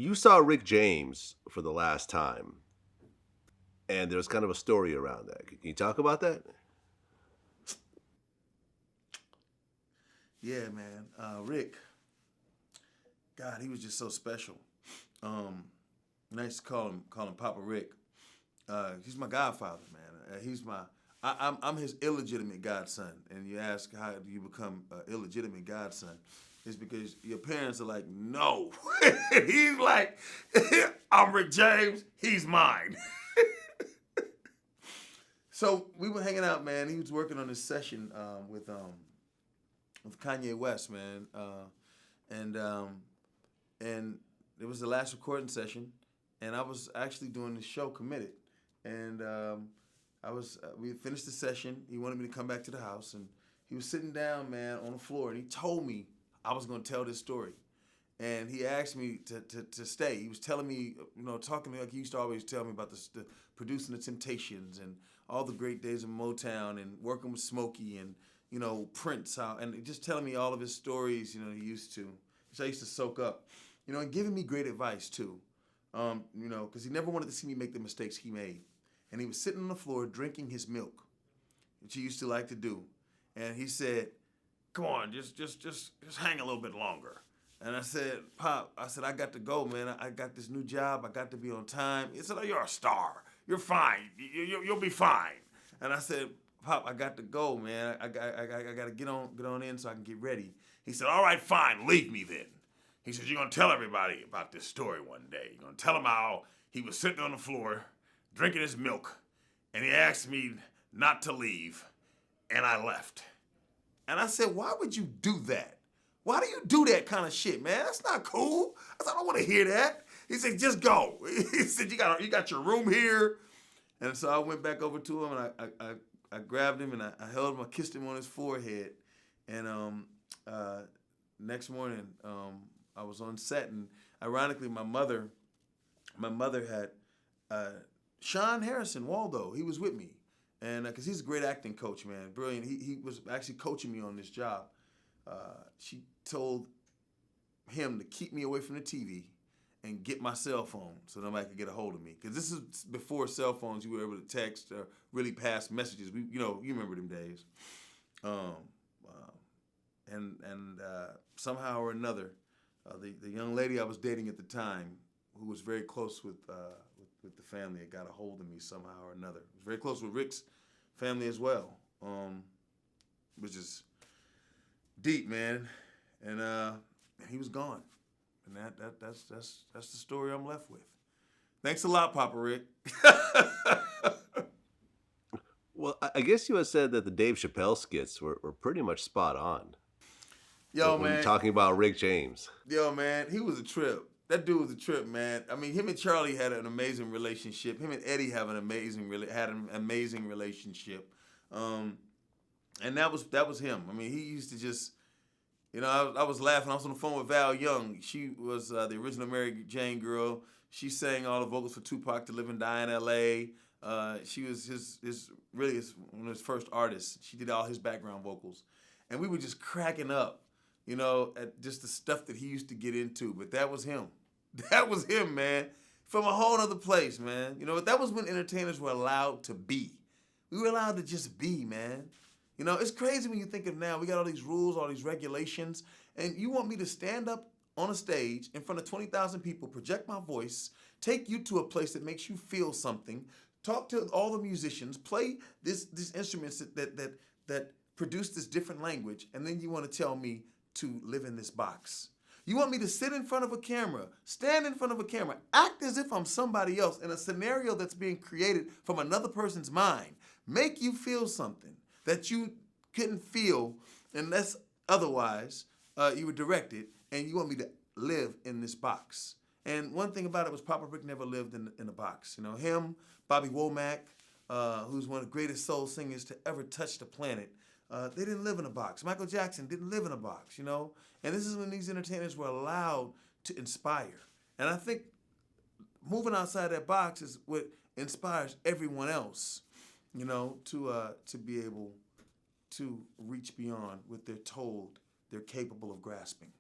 you saw Rick James for the last time, and there's kind of a story around that. Can you talk about that? Yeah, man. Rick, God, he was just so special. And I used to call him Papa Rick. He's my godfather, man. I'm his illegitimate godson. And you ask how do you become an illegitimate godson? It's because your parents are like, no. He's like, I'm Rick James. He's mine. So we were hanging out, man. He was working on this session with Kanye West, man, and it was the last recording session, and I was actually doing the show Committed, and we finished the session. He wanted me to come back to the house, and he was sitting down, man, on the floor, and he told me I was going to tell this story, and he asked me to stay. He was telling me, talking to me like he used to always tell me about the producing the Temptations and all the great days of Motown and working with Smokey and Prince, and just telling me all of his stories, he used to, which I used to soak up, and giving me great advice too, because he never wanted to see me make the mistakes he made. And he was sitting on the floor drinking his milk, which he used to like to do. And he said, "Come on, just hang a little bit longer." And I said, "Pop," I got to go, man. I got this new job. I got to be on time. He said, "Oh, you're a star. You're fine. You'll be fine." And I said, "Pop, I got to go, man. I got to get on in so I can get ready." He said, "All right, fine. Leave me then." He said, "You're going to tell everybody about this story one day. You're going to tell them how he was sitting on the floor drinking his milk, and he asked me not to leave, and I left." And I said, "Why would you do that? Why do you do that kind of shit, man? That's not cool." I said, "I don't want to hear that." He said, "Just go." He said, you got your room here." And so I went back over to him, and I grabbed him, and I held him, I kissed him on his forehead. And next morning, I was on set, and ironically, my mother had Sean Harrison, Waldo. He was with me, and because he's a great acting coach, man, brilliant. He was actually coaching me on this job. She told him to keep me away from the TV and get my cell phone so nobody could get a hold of me. Because this is before cell phones. You were able to text or really pass messages. You remember them days. And somehow or another, the young lady I was dating at the time, who was very close with the family, had got a hold of me somehow or another. I was very close with Rick's family as well, which is deep, man. And he was gone, and that's the story I'm left with. Thanks a lot, Papa Rick. Well, I guess you had said that the Dave Chappelle skits were pretty much spot on. Yo, when man. you're talking about Rick James. Yo, man, he was a trip. That dude was a trip, man. I mean, him and Charlie had an amazing relationship. Him and Eddie had an amazing relationship. And that was him. I mean, he used to just, I was laughing. I was on the phone with Val Young. She was the original Mary Jane girl. She sang all the vocals for Tupac to Live and Die in L.A. She was one of his first artists. She did all his background vocals. And we were just cracking up, at just the stuff that he used to get into. But that was him. That was him, man. From a whole other place, man. That was when entertainers were allowed to be. We were allowed to just be, man. It's crazy when you think of now. We got all these rules, all these regulations, and you want me to stand up on a stage in front of 20,000 people, project my voice, take you to a place that makes you feel something, talk to all the musicians, play these instruments that produce this different language, and then you want to tell me to live in this box. You want me to sit in front of a camera, stand in front of a camera, act as if I'm somebody else in a scenario that's being created from another person's mind, make you feel something that you couldn't feel unless otherwise you were directed, and you want me to live in this box. And one thing about it was Papa Rick never lived in a box. Him, Bobby Womack, who's one of the greatest soul singers to ever touch the planet, they didn't live in a box. Michael Jackson didn't live in a box, And this is when these entertainers were allowed to inspire. And I think moving outside that box is what inspires everyone else, to be able to reach beyond what they're told they're capable of grasping.